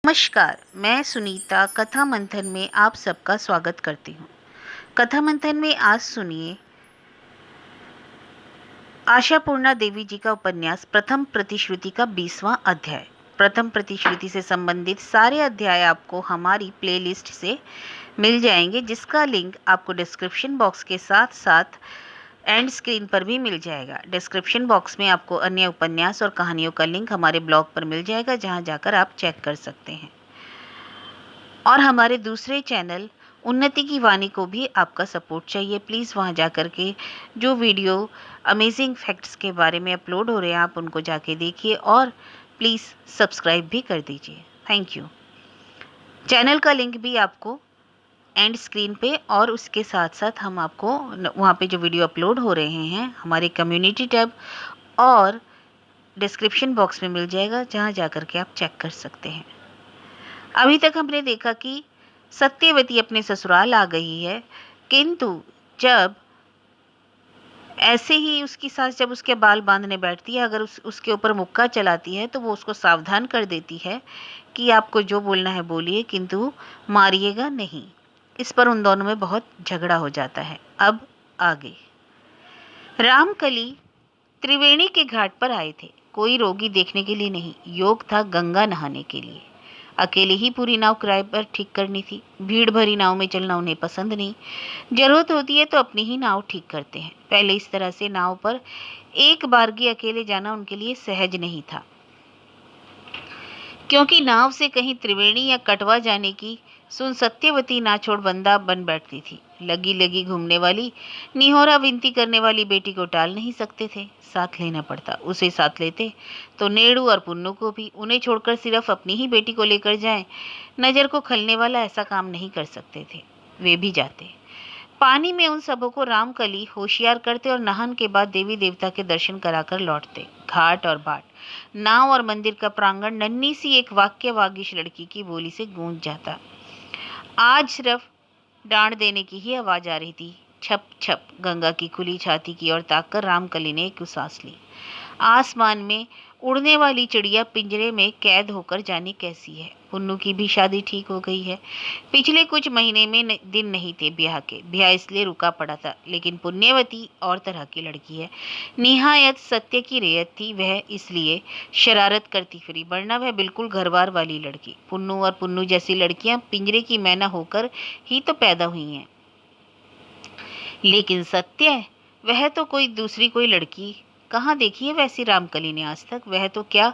नमस्कार, मैं सुनीता कथा मंथन में आप सबका स्वागत करती हूँ। कथा मंथन में आज सुनिए आशापूर्णा देवी जी का उपन्यास प्रथम प्रतिश्रुति का 20वां अध्याय। प्रथम प्रतिश्रुति से संबंधित सारे अध्याय आपको हमारी प्लेलिस्ट से मिल जाएंगे, जिसका लिंक आपको डिस्क्रिप्शन बॉक्स के साथ साथ एंड स्क्रीन पर भी मिल जाएगा। डिस्क्रिप्शन बॉक्स में आपको अन्य उपन्यास और कहानियों का लिंक हमारे ब्लॉग पर मिल जाएगा, जहां जाकर आप चेक कर सकते हैं। और हमारे दूसरे चैनल उन्नति की वाणी को भी आपका सपोर्ट चाहिए। प्लीज़ वहां जाकर के जो वीडियो अमेजिंग फैक्ट्स के बारे में अपलोड हो रहे हैं, आप उनको जाके देखिए और प्लीज़ सब्सक्राइब भी कर दीजिए। Thank you. चैनल का लिंक भी आपको एंड स्क्रीन पे और उसके साथ साथ हम आपको वहाँ पे जो वीडियो अपलोड हो रहे हैं हमारे कम्युनिटी टैब और डिस्क्रिप्शन बॉक्स में मिल जाएगा, जहाँ जाकर के आप चेक कर सकते हैं। अभी तक हमने देखा कि सत्यवती अपने ससुराल आ गई है, किंतु जब ऐसे ही उसकी सास जब उसके बाल बांधने बैठती है, अगर उसके ऊपर मुक्का चलाती है, तो वो उसको सावधान कर देती है कि आपको जो बोलना है बोलिए, किंतु मारिएगा नहीं। इस पर उन दोनों में बहुत झगड़ा हो जाता है। अब आगे रामकली त्रिवेणी के घाट पर आए थे। कोई रोगी देखने के लिए नहीं, योग था गंगा नहाने के लिए। अकेले ही पूरी नाव किराए पर ठीक करनी थी। भीड़ भरी नाव में चलना उन्हें पसंद नहीं। जरूरत होती है तो अपनी ही नाव ठीक करते हैं। पहले इस तरह से नाव पर एक बारगी अकेले जाना उनके लिए सहज नहीं था, क्योंकि नाव से कहीं त्रिवेणी या कटवा जाने की सुन सत्यवती ना छोड़ बंदा बन बैठती थी। लगी लगी घूमने वाली, निहोरा विनती करने वाली बेटी को टाल नहीं सकते थे, साथ लेना पड़ता। उसे साथ लेते तो नेड़ू और पुन्नू को भी। उन्हें छोड़कर सिर्फ अपनी ही बेटी को लेकर जाएं, नजर को खलने वाला ऐसा काम नहीं कर सकते थे। वे भी जाते। पानी में उन सबों को रामकली होशियार करते और नहान के बाद देवी देवता के दर्शन कराकर लौटते। घाट और बाट, नाव और मंदिर का प्रांगण नन्ही सी एक वाक्य वागिश लड़की की बोली से गूंज जाता। आज सिर्फ डांट देने की ही आवाज आ रही थी। छप छप गंगा की खुली छाती की ओर ताककर रामकली ने एक सांस ली। आसमान में उड़ने वाली चिड़िया पिंजरे में कैद होकर जाने कैसी है। पुन्नू की भी शादी ठीक हो गई है। पिछले कुछ महीने में दिन नहीं थे ब्याह के। ब्याह इसलिए रुका पड़ा था, लेकिन पुण्यवती और तरह की लड़की है। निहायत सत्य की रेयत थी वह, इसलिए शरारत करती फिरी, वरना वह बिल्कुल घरबार वाली लड़की। पुन्नू और पुन्नू जैसी लड़कियां पिंजरे की मैना होकर ही तो पैदा हुई हैं। लेकिन सत्य, वह तो कोई दूसरी कोई लड़की कहाँ देखी है वैसी रामकली ने आज तक। वह तो क्या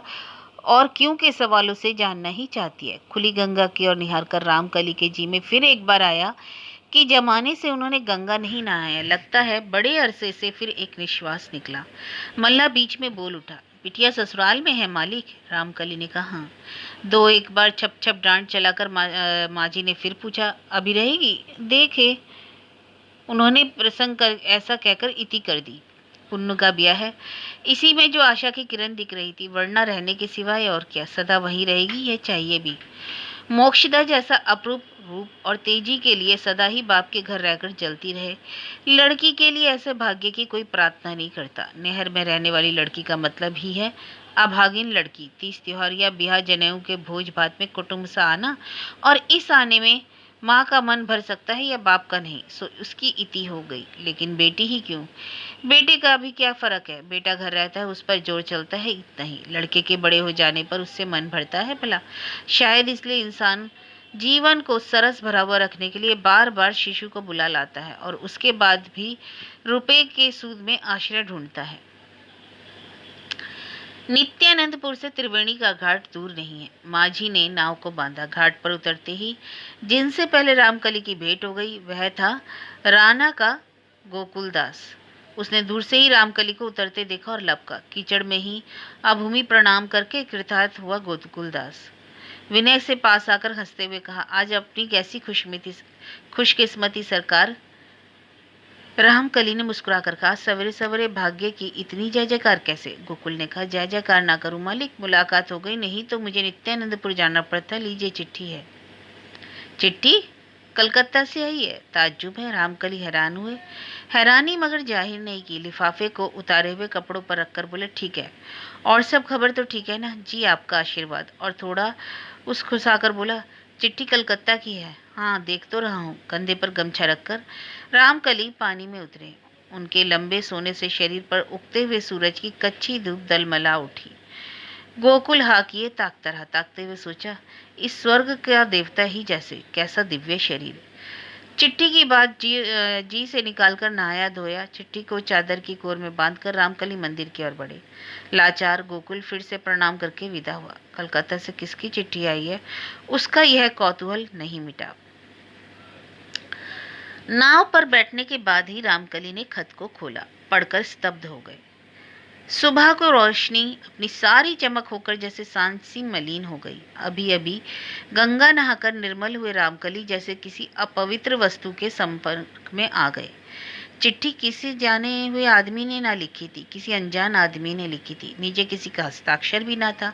और क्यों के सवालों से जानना ही चाहती है। खुली गंगा की ओर निहार कर रामकली के जी में फिर एक बार आया कि जमाने से उन्होंने गंगा नहीं नहाया। लगता है बड़े अरसे से फिर एक निश्वास निकला। मल्ला बीच में बोल उठा, बिटिया ससुराल में है मालिक। रामकली ने कहा हाँ। दो एक बार छप छप डांट चलाकर माजी ने फिर पूछा, अभी रहेगी? देखे, उन्होंने प्रसंग कर ऐसा कहकर इति कर दी। पुन्नू का ब्याह है, इसी में जो आशा की किरण दिख रही थी, वरना रहने के सिवाय और क्या। सदा वहीं रहेगी, यह चाहिए भी। मोक्षदा जैसा अपूर्व रूप और तेजी के लिए सदा ही बाप के घर रहकर जलती रहे। लड़की के लिए ऐसे भाग्य की कोई प्रार्थना नहीं करता। नहर में रहने वाली लड़की का मतलब ही है अभागिन लड़की। 30 त्योहार या ब्याह जनेऊ के भोज भात में कुटुंब सा आना, और इस आने में माँ का मन भर सकता है या बाप का नहीं। सो उसकी इति हो गई। लेकिन बेटी ही क्यों? बेटे का भी क्या फर्क है? बेटा घर रहता है, उस पर जोर चलता है, इतना ही। लड़के के बड़े हो जाने पर उससे मन भरता है भला? शायद इसलिए इंसान जीवन को सरस भरा हुआ रखने के लिए बार बार शिशु को बुला लाता है और उसके बाद भी रुपए के सूद में आश्रय ढूंढता है। नित्यानंदपुर से त्रिवेणी का घाट दूर नहीं है। माझी ने नाव को बांधा। घाट पर उतरते ही जिनसे पहले रामकली की भेंट हो गई वह था राणा का गोकुलदास। उसने दूर से ही रामकली को उतरते देखा और लपका। कीचड़ में ही अभूमि प्रणाम करके कृतार्थ हुआ गोकुलदास। विनय से पास आकर हंसते हुए कहा, आज अपनी कैसी खुशकिस्मती सरकार। रामकली ने मुस्कुराकर कहा, सवेरे सवेरे भाग्य की इतनी जय जयकार कैसे? गोकुल ने कहा, जय जयकार ना करूं मालिक, मुलाकात हो गई, नहीं तो मुझे नित्यानंदपुर जाना पड़ता। लीजिए चिट्ठी है। चिट्ठी? कलकत्ता से आई है? ताज्जुब है। रामकली हैरान हुए। हैरानी मगर जाहिर नहीं की। लिफाफे को उतारे हुए कपड़ों पर रखकर बोले, ठीक है। और सब खबर तो ठीक है ना? जी, आपका आशीर्वाद। और थोड़ा उस खुसाकर बोला, चिट्ठी कलकत्ता की है। हाँ, देख तो रहा हूँ। कंधे पर गमछा रखकर रामकली पानी में उतरे। उनके लंबे सोने से शरीर पर उगते हुए सूरज की कच्ची धूप दलमला उठी। गोकुल हाँ किए ताकता रहा। ताकते हुए सोचा, इस स्वर्ग का देवता ही जैसे, कैसा दिव्य शरीर। चिट्ठी की बात जी से निकालकर नहाया धोया। चिट्ठी को चादर की कोर में बांधकर रामकली मंदिर की ओर बढ़े। लाचार गोकुल फिर से प्रणाम करके विदा हुआ। कलकत्ता से किसकी चिट्ठी आई है, उसका यह कौतूहल नहीं मिटा। नाव पर बैठने के बाद ही रामकली ने खत को खोला। पढ़कर स्तब्ध हो गए। सुबह को रोशनी अपनी सारी चमक होकर जैसे सांझ सी मलिन हो गई। अभी अभी गंगा नहाकर निर्मल हुए रामकली जैसे किसी अपवित्र वस्तु के संपर्क में आ गए। चिट्ठी किसी जाने हुए आदमी ने ना लिखी थी, किसी अनजान आदमी ने लिखी थी। नीचे किसी का हस्ताक्षर भी ना था।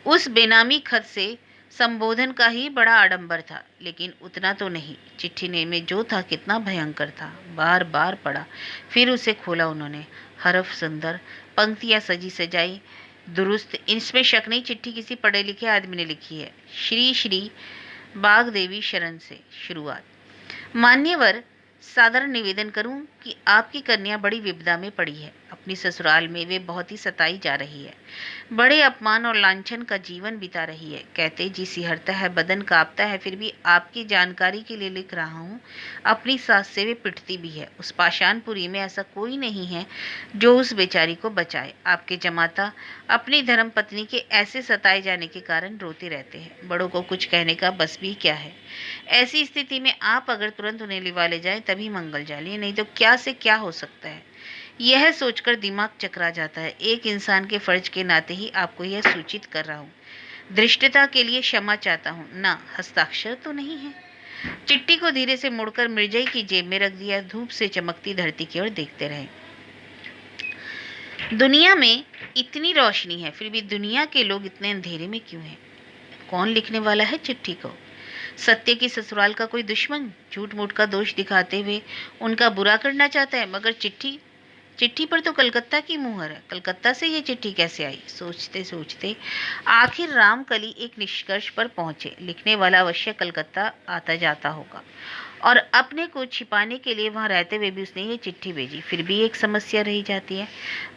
उस बेनामी खत से संबोधन का ही बड़ा आडंबर था, लेकिन उतना तो नहीं। चिट्ठी ने में जो था कितना भयंकर था। बार बार पढ़ा, फिर उसे खोला उन्होंने। हरफ सुंदर, पंक्तियां सजी सजाई, दुरुस्त, इसमें शक नहीं चिट्ठी किसी पढ़े लिखे आदमी ने लिखी है। श्री श्री बाग देवी शरण से शुरुआत। मान्यवर, सादर निवेदन करूं कि आपकी कन्या बड़ी विपदा में पड़ी है। अपनी ससुराल में वे बहुत ही सताई जा रही है। बड़े अपमान और लांछन का जीवन बिता रही है। कहते जी सिहरता है, बदन कांपता है, फिर भी आपकी जानकारी के लिए लिख रहा हूँ। अपनी सास से वे पिटती भी है। उस पाषाणपुरी में ऐसा कोई नहीं है जो उस बेचारी को बचाए। आपके जमाता अपनी धर्म पत्नी के ऐसे सताए जाने के कारण रोते रहते हैं। बड़ों को कुछ कहने का बस भी क्या है। ऐसी स्थिति में आप अगर तुरंत उन्हें लिवा ले जाए तभी मंगल जालिए, नहीं तो क्या से क्या हो सकता है। यह सोचकर दिमाग चकरा जाता है। एक इंसान के फर्ज के नाते ही आपको यह सूचित कर रहा हूँ। धृष्टता के लिए क्षमा चाहता हूँ। ना, हस्ताक्षर तो नहीं है। चिट्ठी को धीरे से मुड़कर मिर्जई की जेब में रख दिया। धूप से चमकती धरती की ओर देखते रहे। दुनिया में इतनी रोशनी है, फिर भी दुनिया के लोग इतने अंधेरे में क्यों हैं? कौन लिखने वाला है चिट्ठी को? सत्य की ससुराल का कोई दुश्मन झूठ मूठ का दोष दिखाते हुए उनका बुरा करना चाहता है। मगर चिट्ठी पर तो कलकत्ता की मुहर है। कलकत्ता से ये चिट्ठी कैसे आई? सोचते सोचते आखिर रामकली एक निष्कर्ष पर पहुंचे। लिखने वाला अवश्य कलकत्ता आता जाता होगा और अपने को छिपाने के लिए वहां रहते हुए भी उसने ये चिट्ठी भेजी। फिर भी एक समस्या रही जाती है।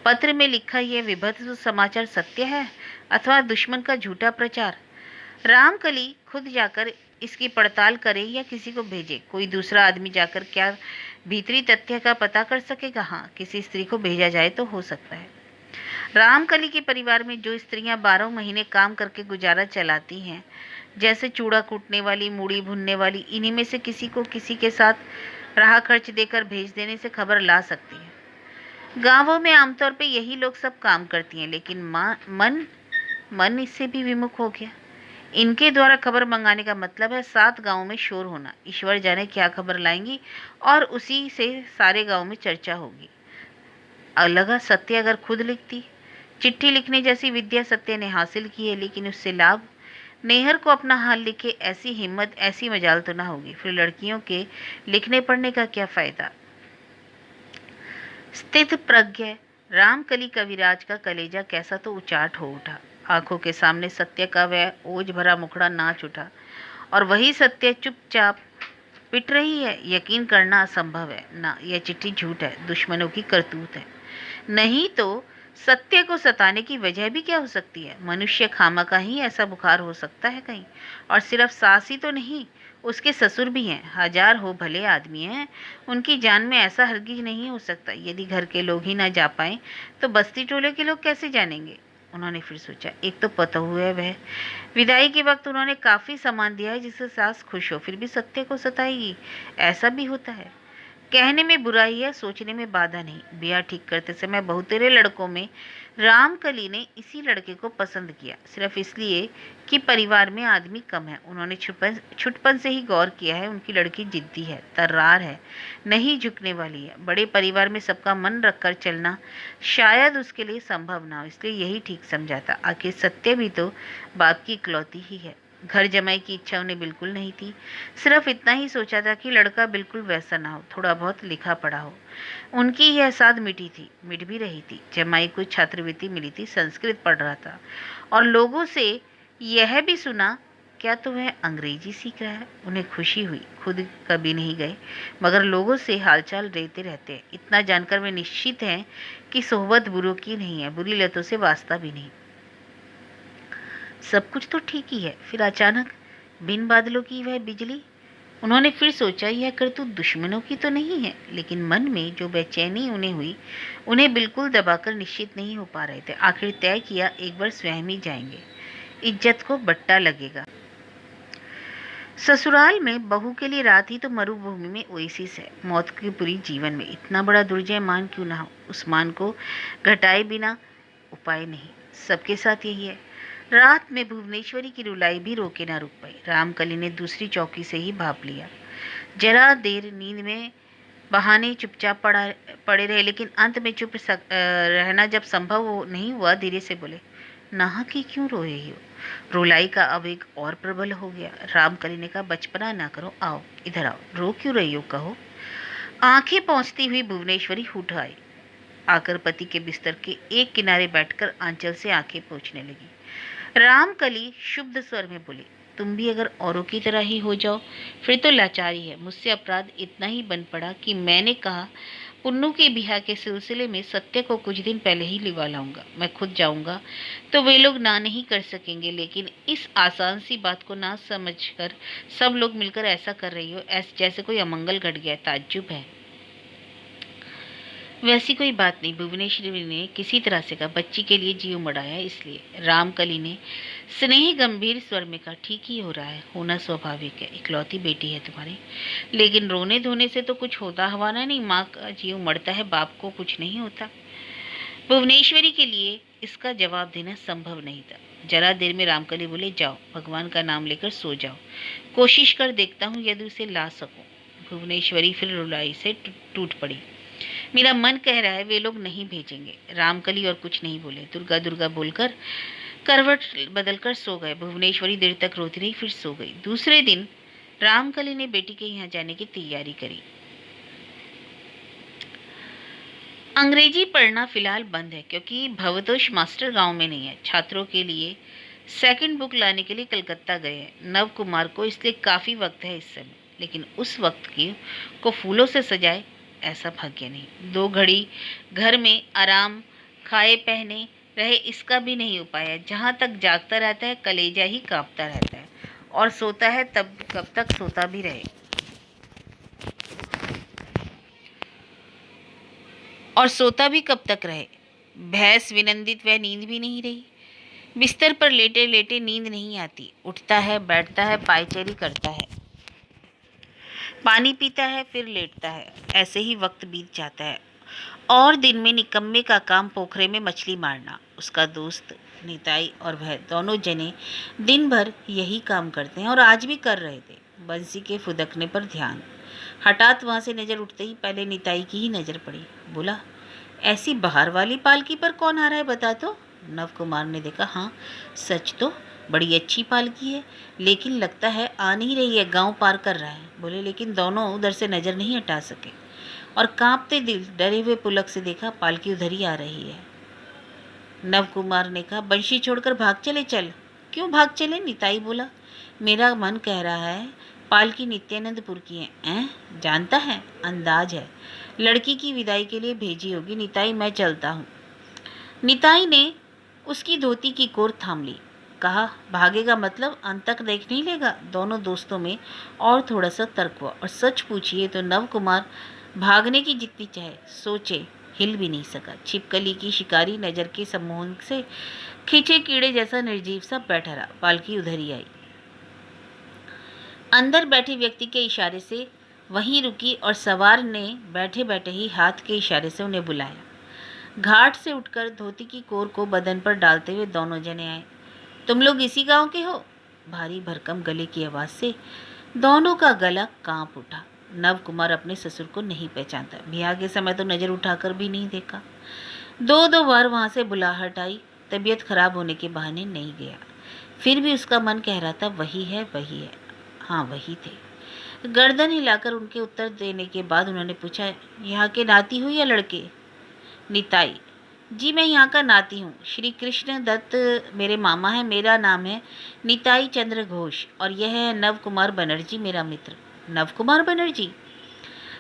पत्र में लिखा यह विभत्स समाचार सत्य है अथवा दुश्मन का झूठा प्रचार? रामकली खुद जाकर इसकी पड़ताल करे या किसी को भेजे? कोई दूसरा आदमी जाकर क्या भीतरी तथ्य का पता कर सकेगा? हाँ, किसी स्त्री को भेजा जाए तो हो सकता है। रामकली के परिवार में जो स्त्रियां 12 महीने काम करके गुजारा चलाती हैं, जैसे चूड़ा कूटने वाली, मूड़ी भुनने वाली, इन्हीं में से किसी को किसी के साथ राह खर्च देकर भेज देने से खबर ला सकती है। गांवों में आमतौर पे यही लोग सब काम करती हैं, लेकिन मन इससे भी विमुख हो गया। इनके द्वारा खबर मंगाने का मतलब है 7 गांवों में शोर होना। ईश्वर जाने क्या खबर लाएंगी और उसी से सारे गांव में चर्चा होगी। अलगा सत्य अगर खुद लिखती। चिट्ठी लिखने जैसी विद्या सत्य ने हासिल की है, लेकिन उससे लाभ? नेहर को अपना हाल लिखे ऐसी हिम्मत, ऐसी मजाल तो ना होगी। फिर लड़कियों के लिखने पढ़ने का क्या फायदा? स्थित प्रज्ञ रामकली कविराज का कलेजा कैसा तो उचाट हो उठा। आंखों के सामने सत्य का वह ओज भरा मुखड़ा नाच उठा और वही सत्य चुपचाप पिट रही है। यकीन करना असंभव है। ना, यह चिट्ठी झूठ है, दुश्मनों की करतूत है। नहीं तो सत्य को सताने की वजह भी क्या हो सकती है? मनुष्य खामखा ही ऐसा बुखार हो सकता है कहीं? और सिर्फ सास ही तो नहीं, उसके ससुर भी हैं। 1000 हो भले आदमी हैं, उनकी जान में ऐसा हरगिज नहीं हो सकता। यदि घर के लोग ही ना जा पाए तो बस्ती टोले के लोग कैसे जानेंगे? उन्होंने फिर सोचा, एक तो पतहू है वह। विदाई के वक्त उन्होंने काफी सामान दिया है जिससे सास खुश हो, फिर भी सत्य को सताएगी? ऐसा भी होता है। कहने में बुराई है, सोचने में बाधा नहीं। ब्याह ठीक करते समय बहुतेरे लड़कों में रामकली ने इसी लड़के को पसंद किया, सिर्फ इसलिए कि परिवार में आदमी कम है। उन्होंने छुटपन से ही गौर किया है, उनकी लड़की जिद्दी है, तर्रार है, नहीं झुकने वाली है। बड़े परिवार में सबका मन रखकर चलना शायद उसके लिए संभव ना हो, इसलिए यही ठीक समझा था। आखिर सत्य भी तो बाप की इकलौती ही है। घर जमाई की इच्छा उन्हें बिल्कुल नहीं थी। सिर्फ इतना ही सोचा था कि लड़का बिल्कुल वैसा ना हो, थोड़ा बहुत लिखा पढ़ा हो। उनकी यह साध मिटी थी, मिट भी रही थी। जमाई को छात्रवृत्ति मिली थी, संस्कृत पढ़ रहा था और लोगों से यह भी सुना, क्या तो वह अंग्रेजी सीख रहा है। उन्हें खुशी हुई। खुद कभी नहीं गए, मगर लोगों से हालचाल लेते रहते हैं। इतना जानकर वे निश्चित हैं कि सोहबत बुरों की नहीं है, बुरी लतों से वास्ता भी नहीं। सब कुछ तो ठीक ही है, फिर अचानक बिन बादलों की वह बिजली। उन्होंने फिर सोचा, यह करतूत दुश्मनों की तो नहीं है, लेकिन मन में जो बेचैनी उन्हें हुई, उन्हें बिल्कुल दबाकर निश्चित नहीं हो पा रहे थे। आखिर तय किया, एक बार स्वयं ही जाएंगे, इज्जत को बट्टा लगेगा। ससुराल में बहू के लिए रात ही तो मरुभूमि में ओएसिस है, मौत की पूरी जीवन में। इतना बड़ा दुर्जय मान क्यों ना हो, उस मान को घटाए बिना उपाय नहीं। सबके साथ यही है। रात में भुवनेश्वरी की रुलाई भी रोके ना रुक पाई। रामकली ने दूसरी चौकी से ही भाप लिया। जरा देर नींद में बहाने चुपचाप पड़े रहे, लेकिन अंत में रहना जब संभव नहीं हुआ, धीरे से बोले, नाहक ही क्यों रो रही हो। रुलाई का आवेग और प्रबल हो गया। रामकली ने कहा, बचपना ना करो, आओ इधर आओ, रो क्यों रही हो, कहो। आंखें पहुंचती हुई भुवनेश्वरी उठ आई। आकर पति के बिस्तर के एक किनारे बैठकर आंचल से आंखें पोंछने लगी। रामकली शुद्ध स्वर में बोली, तुम भी अगर औरों की तरह ही हो जाओ फिर तो लाचारी है। मुझसे अपराध इतना ही बन पड़ा कि मैंने कहा, पुन्नू के बिहा के सिलसिले में सत्य को कुछ दिन पहले ही लिवा लाऊंगा। मैं खुद जाऊंगा तो वे लोग ना नहीं कर सकेंगे, लेकिन इस आसान सी बात को ना समझकर सब लोग मिलकर ऐसा कर रही हो, जैसे कोई अमंगल घट गया। ताज्जुब है। वैसी कोई बात नहीं, भुवनेश्वरी ने किसी तरह से कहा, बच्ची के लिए जी उमड़ाया इसलिए। रामकली ने स्नेह गंभीर स्वर में कहा, ठीक ही हो रहा है, होना स्वाभाविक है, इकलौती बेटी है तुम्हारी, लेकिन रोने धोने से तो कुछ होता हवाना नहीं। माँ का जी उमड़ता है, बाप को कुछ नहीं होता। भुवनेश्वरी के लिए इसका जवाब देना संभव नहीं था। जरा देर में रामकली बोले, जाओ भगवान का नाम लेकर सो जाओ, कोशिश कर देखता हूँ यदि उसे ला सकूं। भुवनेश्वरी फिर रुलाई से टूट पड़ी। मेरा मन कह रहा है वे लोग नहीं भेजेंगे। रामकली और कुछ नहीं बोले, दुर्गा दुर्गा बोलकर करवट बदलकर सो गए। भुवनेश्वरी देर तक रोती रही, फिर सो गई। दूसरे दिन रामकली ने बेटी के यहाँ जाने की तैयारी करी। अंग्रेजी पढ़ना फिलहाल बंद है, क्योंकि भवतोष मास्टर गांव में नहीं है। छात्रों के लिए सेकंड बुक लाने के लिए कलकत्ता गए हैं। नव कुमार को इसलिए काफ़ी वक्त है इस समय, लेकिन उस वक्त को फूलों से सजाए ऐसा भाग्य नहीं। 2 घड़ी घर में आराम खाए पहने रहे, इसका भी नहीं उपाय है। जहाँ तक जागता रहता है कलेजा ही कांपता रहता है, और सोता है तब कब तक सोता भी रहे। और सोता भी कब तक रहे। भैंस विनंदित वह नींद भी नहीं रही। बिस्तर पर लेटे लेटे नींद नहीं आती। उठता है, बैठता है, पायचेरी करता है, पानी पीता है, फिर लेटता है। ऐसे ही वक्त बीत जाता है। और दिन में निकम्मे का काम पोखरे में मछली मारना। उसका दोस्त निताई और वह दोनों जने दिन भर यही काम करते हैं, और आज भी कर रहे थे। बंसी के फुदकने पर ध्यान। हठात वहाँ से नज़र उठते ही पहले निताई की ही नज़र पड़ी। बोला, ऐसी बाहर वाली पालकी पर कौन आ रहा है, बता तो। नव कुमार ने देखा, हाँ सच तो बड़ी अच्छी पालकी है, लेकिन लगता है आ नहीं रही है, गांव पार कर रहा है। बोले, लेकिन दोनों उधर से नज़र नहीं हटा सके, और कांपते दिल डरे हुए पुलक से देखा पालकी उधर ही आ रही है। नव कुमार ने कहा, बंशी छोड़कर भाग चले। चल। क्यों भाग चले, निताई बोला, मेरा मन कह रहा है पालकी नित्यानंदपुर की है। जानता है, अंदाज है, लड़की की विदाई के लिए भेजी होगी। निताई, मैं चलता हूँ। निताई ने उसकी धोती की कोर थाम ली। कहा, भागेगा मतलब अंत तक देख नहीं लेगा। दोनों दोस्तों में और थोड़ा सा तर्क हुआ, और सच पूछिए तो नव कुमार भागने की जितनी चाहे सोचे हिल भी नहीं सका। छिपकली की शिकारी नज़र के सम्मोहन से खींचे कीड़े जैसा निर्जीव सा बैठा रहा। पालकी उधर ही आई। अंदर बैठे व्यक्ति के इशारे से वहीं रुकी, और सवार ने बैठे बैठे ही हाथ के इशारे से उन्हें बुलाया। घाट से उठकर धोती की कोर को बदन पर डालते हुए दोनों जने आए। तुम लोग इसी गांव के हो? भारी भरकम गले की आवाज़ से दोनों का गला कांप उठा। नव कुमार अपने ससुर को नहीं पहचानता। ब्याह के समय तो नज़र उठाकर भी नहीं देखा। 2 बार वहाँ से बुलाहट आई। तबीयत खराब होने के बहाने नहीं गया। फिर भी उसका मन कह रहा था वही है, वही है। हाँ, वही थे। गर्दन हिलाकर उनके उत्तर देने के बाद उन्होंने पूछा, यहाँ के नाती हो या लड़के? निताई: जी मैं यहाँ का नाती हूँ। श्री कृष्ण दत्त मेरे मामा हैं। मेरा नाम है निताई चंद्र घोष और यह है नव कुमार बनर्जी मेरा मित्र। नव कुमार बनर्जी?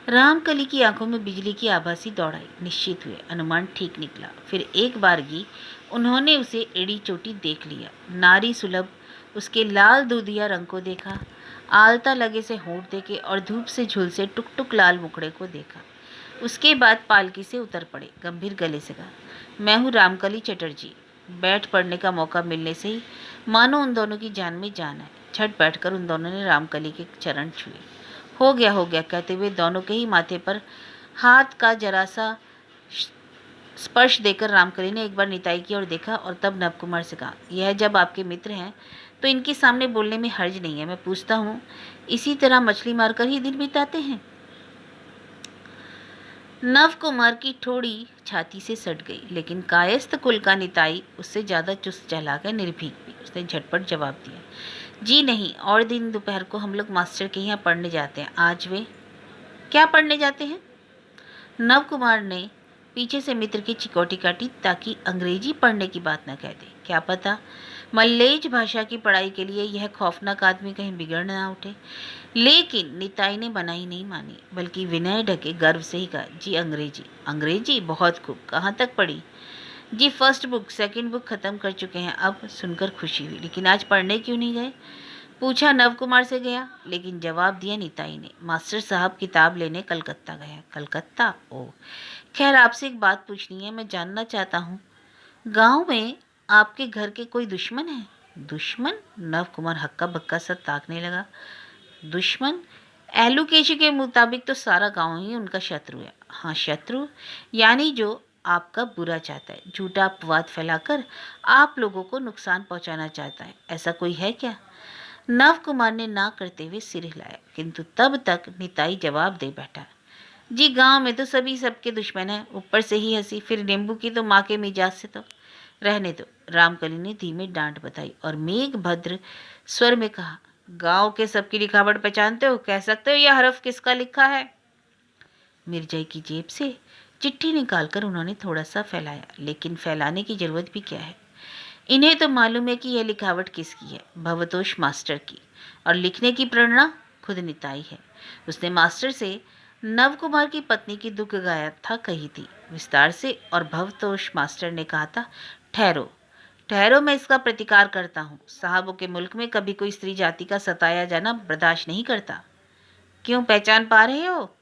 रामकली की आंखों में बिजली की आभासी दौड़ आई। निश्चित हुए अनुमान ठीक निकला। फिर एक बारगी उन्होंने उसे एड़ी चोटी देख लिया, नारी सुलभ उसके लाल दूधिया रंग को देखा, आलता लगे से होंठ देखे और धूप से झुलसे टुक टुक लाल मुखड़े को देखा। उसके बाद पालकी से उतर पड़े। गंभीर गले से कहा, मैं हूँ रामकली चटर्जी। बैठ पड़ने का मौका मिलने से ही मानो उन दोनों की जान में जान है। झट बैठकर उन दोनों ने रामकली के चरण छुए। हो गया कहते हुए दोनों के ही माथे पर हाथ का जरा सा स्पर्श देकर रामकली ने एक बार निताई की ओर देखा और तब नवकुमार से कहा, यह जब आपके मित्र हैं तो इनके सामने बोलने में हर्ज नहीं है। मैं पूछता हूँ, इसी तरह मछली मारकर ही दिन बिताते हैं? नव कुमार की ठोड़ी छाती से सट गई, लेकिन कायस्थ कुल का निताई उससे ज्यादा चुस्त चालाक है, निर्भीक भी। उसने झटपट जवाब दिया, जी नहीं, और दिन दोपहर को हम लोग मास्टर के यहाँ पढ़ने जाते हैं। आज वे क्या पढ़ने जाते हैं? नव कुमार ने पीछे से मित्र की चिकोटी काटी ताकि अंग्रेजी पढ़ने की बात न कह दे। क्या पता मल्लेज भाषा की पढ़ाई के लिए यह खौफनाक आदमी कहीं बिगड़ ना उठे। लेकिन निताई ने मनाही नहीं मानी, बल्कि विनय ढके गर्व से ही कहा, जी अंग्रेजी। अंग्रेजी? बहुत खूब। कहाँ तक पढ़ी? जी फर्स्ट बुक, सेकंड बुक खत्म कर चुके हैं। अब सुनकर खुशी हुई। लेकिन आज पढ़ने क्यों नहीं गए? पूछा नव कुमार से गया, लेकिन जवाब दिया निताई ने, मास्टर साहब किताब लेने कलकत्ता गया। कलकत्ता? ओह, खैर आपसे एक बात पूछनी है। मैं जानना चाहता हूँ, गांव में आपके घर के कोई दुश्मन है? दुश्मन? नव कुमार हक्का बक्का सा ताकने लगा। दुश्मन? एलुकेशी के मुताबिक तो सारा गांव ही उनका शत्रु है। हाँ, शत्रु यानी जो आपका बुरा चाहता है, झूठा अपवाद फैलाकर आप लोगों को नुकसान पहुंचाना चाहता है। ऐसा कोई है क्या? नव कुमार ने ना करते हुए सिर हिलाया, किंतु तब तक निताई जवाब दे बैठा, जी गांव में तो सभी सबके दुश्मन हैं। ऊपर से ही हंसी। फिर नींबू की तो माँ के मिजाज से तो रहने दो। रामकली ने धीमे डांट बताई और मेघ भद्र स्वर में कहा, गांव के सबकी लिखावट पहचानते हो? कह सकते हो यह हरफ किसका लिखा है? मिर्जाई की जेब से चिट्ठी निकालकर उन्होंने थोड़ा सा फैलाया, लेकिन फैलाने की जरूरत भी क्या है? इन्हें तो मालूम है कि यह लिखावट किसकी है, भवतोष मास्टर की, और लिखने की प्रेरणा खुद निताई है। उसने मास्टर से नव कुमार की पत्नी की दुख गाथा कही थी विस्तार से, और भवतोष मास्टर ने कहा था, ठहरो ठहरो, मैं इसका प्रतिकार करता हूँ। साहबों के मुल्क में कभी कोई स्त्री जाति का सताया जाना बर्दाश्त नहीं करता। क्यों, पहचान पा रहे हो?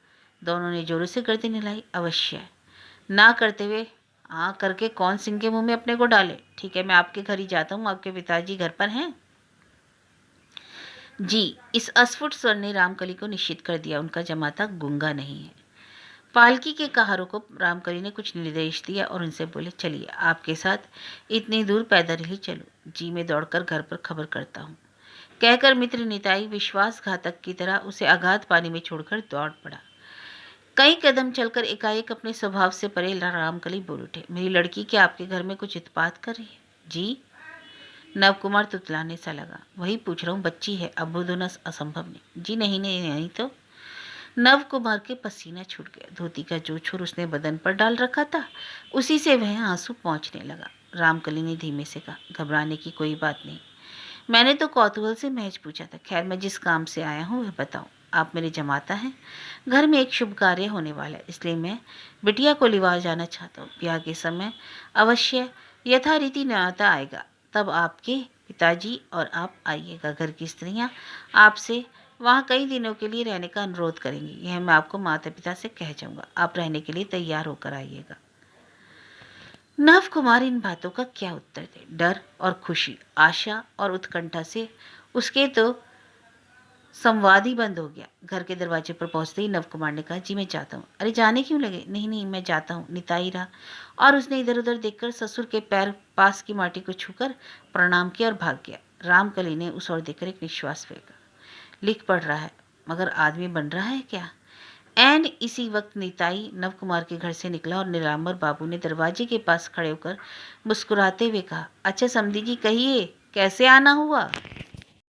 दोनों ने जोरों से गर्दन हिलाई। अवश्य। ना करते हुए हाँ करके कौन सिंह के मुंह में अपने को डाले। ठीक है, मैं आपके घर ही जाता हूँ। आपके पिताजी घर पर हैं? जी। इस अस्फुट स्वर ने रामकली को निश्चित कर दिया, उनका जमाता गूंगा नहीं है। पालकी के कहारों को रामकली ने कुछ निर्देश दिया और उनसे बोले, चलिए आपके साथ इतनी दूर पैदल ही चलो। जी मैं दौड़कर घर पर खबर करता हूँ। कहकर मित्र निताई विश्वासघातक की तरह उसे अगाध पानी में छोड़कर दौड़ पड़ा। कई कदम चलकर एकाएक अपने स्वभाव से परे रामकली बोल उठे, मेरी लड़की क्या आपके घर में कुछ उत्पात कर रही है? जी। नव कुमार तुतलाने सा लगा, वही पूछ रहा हूँ, बच्ची है, अब बोल देना असंभव नहीं। जी नहीं नहीं नहीं तो। नव कुमार के पसीना छूट गया। धोती का जो छोर उसने बदन पर डाल रखा था उसी से वह आंसू पहुंचने लगा। रामकली ने धीमे से कहा, घबराने की कोई बात नहीं, मैंने तो कौतूहल से महज पूछा था। खैर मैं जिस काम से आया हूँ वह बताऊँ। आप मेरे जमाता हैं, घर में एक शुभ कार्य होने वाला है, इसलिए मैं बिटिया को लिवा जाना चाहता हूँ। ब्याह के समय अवश्य यथारीति न्योता आएगा, तब आपके पिताजी और आप आइएगा। घर की स्त्रियाँ आपसे वहाँ कई दिनों के लिए रहने का अनुरोध करेंगी। यह मैं आपको माता पिता से कह जाऊँगा। आप रहने के लिए तैयार होकर आइएगा। नव कुमार इन बातों का क्या उत्तर दे? डर और खुशी, आशा और उत्कंठा से उसके तो संवाद ही बंद हो गया। घर के दरवाजे पर पहुंचते ही नव कुमार ने कहा, जी मैं जाता हूँ। अरे जाने क्यों लगे? नहीं नहीं मैं जाता हूँ। निताई रहा और उसने इधर उधर देखकर ससुर के पैर पास की माटी को छूकर प्रणाम किया और भाग गया। रामकली ने उस ओर देखकर एक निश्वास फेंका। लिख पढ़ रहा है मगर आदमी बन रहा है क्या? एन इसी वक्त निताई नव कुमार के घर से निकला और नीलांबर बाबू ने दरवाजे के पास खड़े होकर मुस्कुराते हुए कहा, अच्छा समधी जी कहिए कैसे आना हुआ?